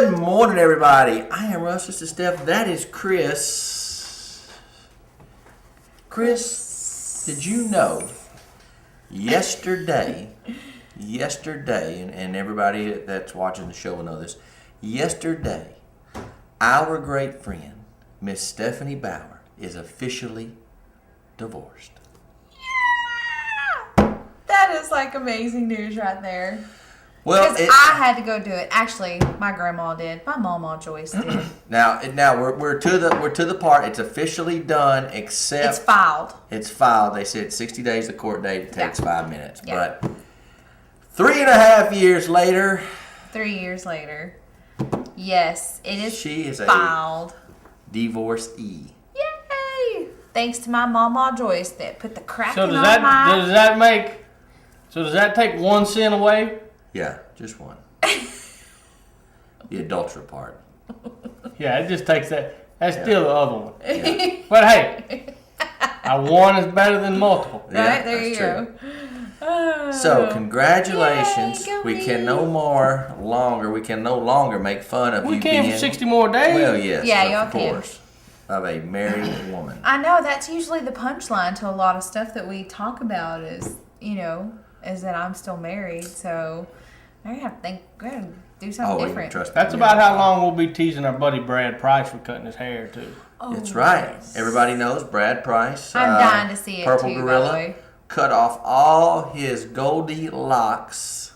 Good morning, everybody. I am Russ. This is Steph. That is Chris. Chris, did you know yesterday, and everybody that's watching the show will know this, yesterday, our great friend, Miss Stephanie Bauer, is officially divorced. Yeah! That is like amazing news right there. Well, because I had to go do it. Actually, my grandma did. My mama Joyce did. Now we're to the part. It's officially done, except it's filed. It's filed. They said 60 days. The court date. It takes 5 minutes. Yeah. But 3.5 years later. 3 years later. Yes, it is. She is filed. A divorcee. Yay! Thanks to my mama Joyce that put the cracking on So does that take 1 cent away? Yeah, just one. The adultery part. Yeah, it just takes that. That's still the other one. Yeah. But hey, one is better than multiple. Right, there you go. So congratulations. Yay, we can no longer make fun of you We can being for 60 more days. Well, yes, Yeah, of y'all course. Of a married woman. I know that's usually the punchline to a lot of stuff that we talk about is that I'm still married. So I have to do something different. That's about how long we'll be teasing our buddy Brad Price for cutting his hair too. That's right. Yes. Everybody knows Brad Price. I'm dying to see it Purple too, Gorilla. by the way. Cut off all his Goldie locks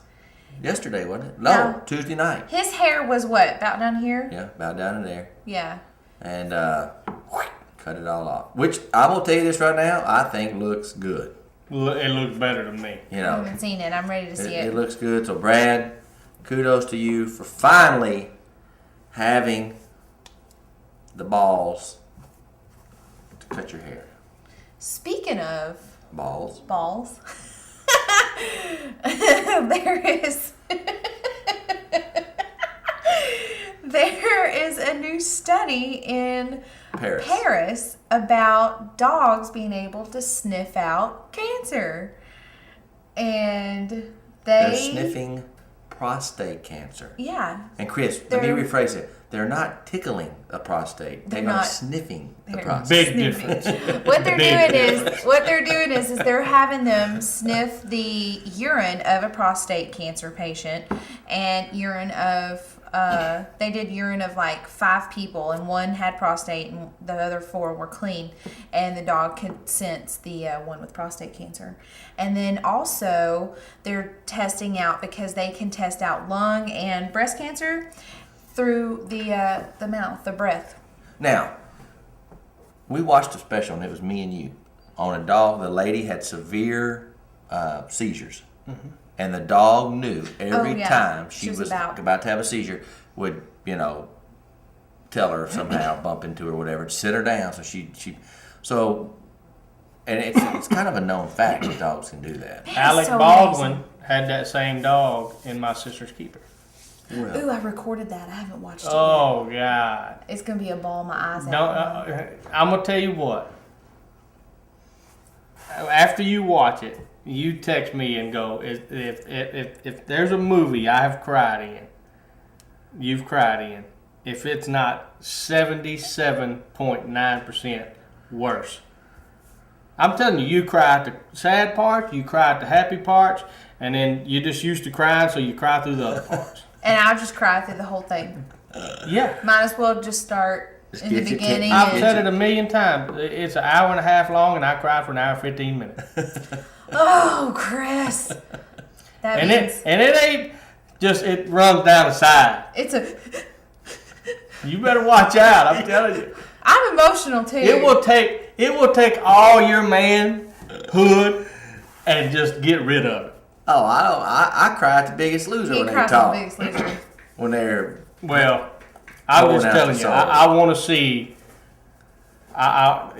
yesterday, wasn't it? No, Tuesday night. His hair was what? About down here? Yeah, about down in there. Yeah. And cut it all off. Which, I'm going to tell you this right now, I think looks good. It looks better to me. I haven't seen it. I'm ready to see it. It looks good. So, Brad, kudos to you for finally having the balls to cut your hair. Speaking of balls, there is a new study in Paris about dogs being able to sniff out cancer. And they're sniffing prostate cancer. Yeah. And Chris, let me rephrase it. They're not tickling a prostate. They are sniffing the prostate. Big difference. What they're doing is they're having them sniff the urine of a prostate cancer patient and urine of they did urine of like 5 people, and 1 had prostate and the other 4 were clean, and the dog could sense the one with prostate cancer. And then also they're testing out, because they can test out lung and breast cancer through the mouth, the breath. Now, we watched a special, and it was me and you, on a dog. The lady had severe seizures. Mm-hmm. And the dog knew every time she was about to have a seizure, would, tell her somehow, bump into her or whatever, sit her down. So and it's kind of a known fact that dogs can do that. Alec Baldwin had that same dog in My Sister's Keeper. Well, ooh, I recorded that. I haven't watched it Oh, yet. God. It's going to be a ball my eyes out. I'm going to tell you what. After you watch it, you text me and go, if there's a movie I have cried in, you've cried in, if it's not 77.9% worse. I'm telling you, you cry at the sad parts, you cry at the happy parts, and then you're just used to crying, so you cry through the other parts. And I'll just cry through the whole thing. Yeah. Might as well just start in the beginning. I've said it a million times. It's an hour and a half long, and I cried for an hour and 15 minutes. Oh, Chris. It ain't just, it runs down the side. You better watch out, I'm telling you. I'm emotional too. It will take all your manhood and just get rid of it. Oh, I cry at The Biggest Loser when they talk. The Biggest Loser. When they're I was just telling you, I want to see.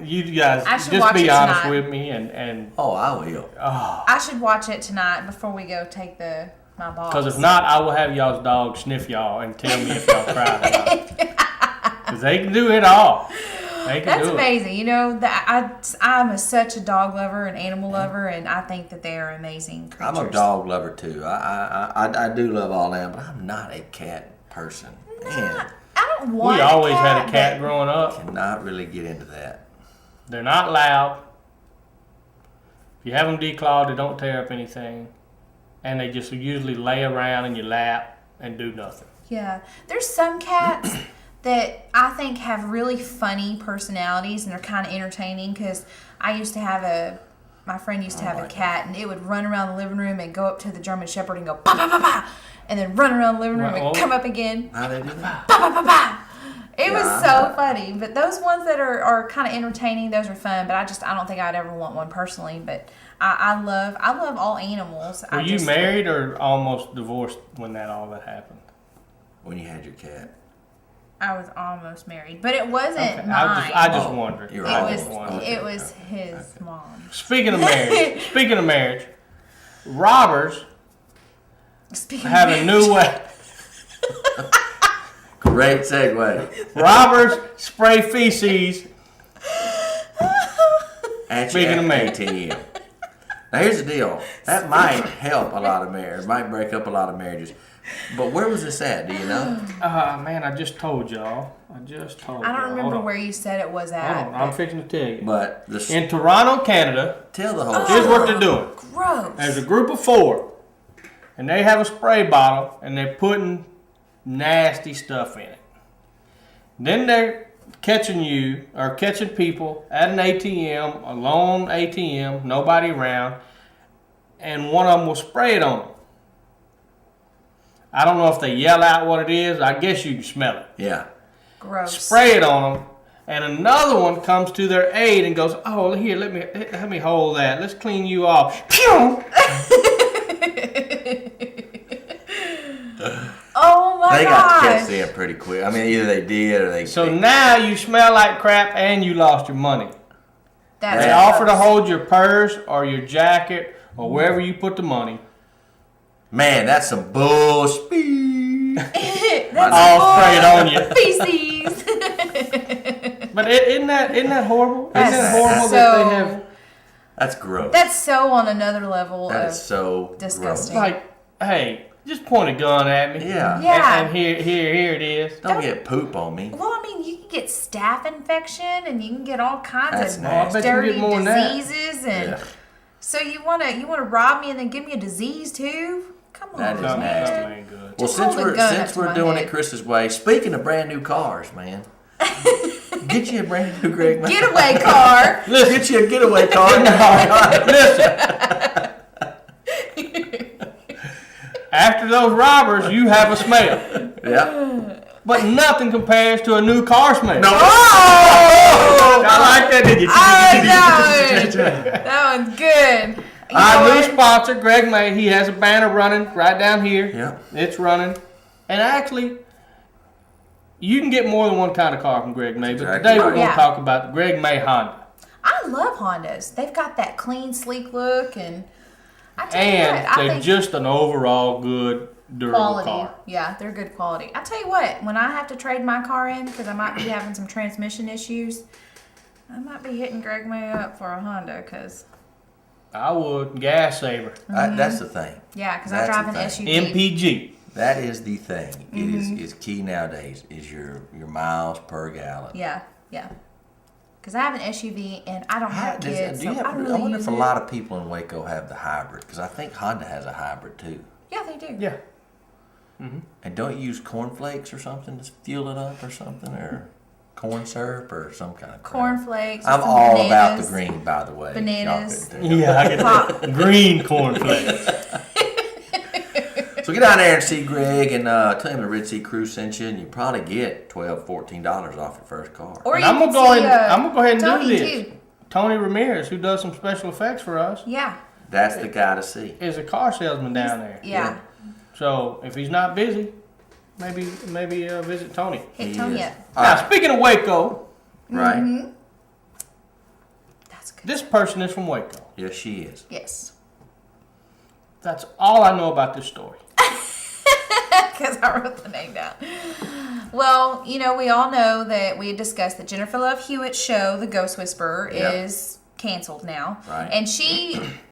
You guys just be honest with me and. Oh, I will. Oh. I should watch it tonight before we go take my balls. Because if not, I will have y'all's dog sniff y'all and tell me if y'all cried or not. Because they can do it all. That's amazing. I'm such a dog lover and animal lover, and I think that they are amazing creatures. I'm a dog lover too. I do love all them, but I'm not a cat person. Man, I don't want. We always had a but- cat growing up. cannot really get into that. They're not loud. If you have them declawed, they don't tear up anything. And they just usually lay around in your lap and do nothing. Yeah, there's some cats that I think have really funny personalities and they're kind of entertaining because I used to have my friend used to have a cat and it would run around the living room and go up to the German Shepherd and go ba ba ba ba, and then run around the living room and come up again. How they do that? Ba ba ba ba. It was so funny. But those ones that are kind of entertaining, those are fun. But I don't think I'd ever want one personally. But I love all animals. Were you married or almost divorced when all that happened? When you had your cat. I was almost married, but it wasn't Okay. mine. I just wondered. You're I almost just wondered. It was his mom. Speaking of marriage, robbers Speaking have of a new way. Great segue. Robbers spray feces. At Speaking your of marriage. ATM. Now here's the deal. That might help a lot of marriages. Might break up a lot of marriages. But where was this at? Do you know? Man, I just told y'all. I don't remember where you said it was at. Hold on. I'm fixing to tell you. But In Toronto, Canada, tell the whole here's story. what they're doing. Gross. There's a group of 4, and they have a spray bottle, and they're putting nasty stuff in it. Then they're catching people at an ATM, a lone ATM, nobody around, and one of them will spray it on them. I don't know if they yell out what it is. I guess you can smell it. Yeah. Gross. Spray it on them, and another one comes to their aid and goes, "Oh, here, let me hold that. Let's clean you off." Pew! Oh my They got gosh. catch there pretty quick. I mean, either they did or they. So now you smell like crap and you lost your money. That's They offer to hold your purse or your jacket or wherever you put the money. Man, that's some bullshit. All sprayed on you. Feces. But isn't that horrible? That's Isn't that horrible so- that they have? That's gross. That's so on another level That of is so disgusting. gross. Like, hey, just point a gun at me. Yeah. Yeah. And here it is. Don't get poop on me. Well, I mean, you can get staph infection, and you can get all kinds That's of nasty. I bet you dirty get more than that. diseases, and Yeah. so you wanna rob me and then give me a disease too? Come on, That is Something nasty. ain't good. Well, Just since hold a gun up since to we're my doing head. it Chris's way, speaking of brand new cars, man, get you a brand new Greg. getaway car. Get you a getaway car. Listen. After those robbers, you have a smell. Yeah. But nothing compares to a new car smell. No. Oh, I like that, did you? that one's good. You know Our new what? sponsor, Greg May, he has a banner running right down here. Yeah. It's running. And actually, you can get more than one kind of car from Greg May. But Exactly today we're right. going to Yeah. talk about the Greg May Honda. I love Hondas. They've got that clean, sleek look, and I tell you And what, I they're think just an overall good, durable quality. car. Yeah, they're good quality. I tell you what, when I have to trade my car in because I might be having some transmission issues, I might be hitting Greg May up for a Honda because I would. Gas saver. That's the thing. yeah, because I That's drive an the thing. SUV. MPG. That is the thing. It is key nowadays. Is your miles per gallon. Yeah, yeah. Because I have an SUV and I don't have kids, so I don't I really wonder use if a it. lot of people in Waco have the hybrid because I think Honda has a hybrid too. Yeah, they do. Yeah. And don't you use cornflakes or something to fuel it up or something, or corn syrup or some kind of crap? Cornflakes. I'm with some all bananas. about the green, by the way. Bananas. Y'all couldn't tell. Yeah, I get the green cornflakes. So get down there and see Greg and tell him the Red Sea Cruise sent you, and you probably get $12, $14 off your first car. Or And you I'm can gonna go see, ahead. I'm gonna go ahead and Tony do this. too. Tony Ramirez, who does some special effects for us, Yeah, That's the guy to see. is a car salesman down there. yeah. So if he's not busy, maybe visit Tony. Hit He Tony is. up. All Now right. speaking of Waco, Right? That's good. this person is from Waco. Yes, she is. Yes. That's all I know about this story. Because I wrote the name down. Well, you know, we all know that we had discussed that Jennifer Love Hewitt's show, The Ghost Whisperer, Yeah. is canceled now. Right. And she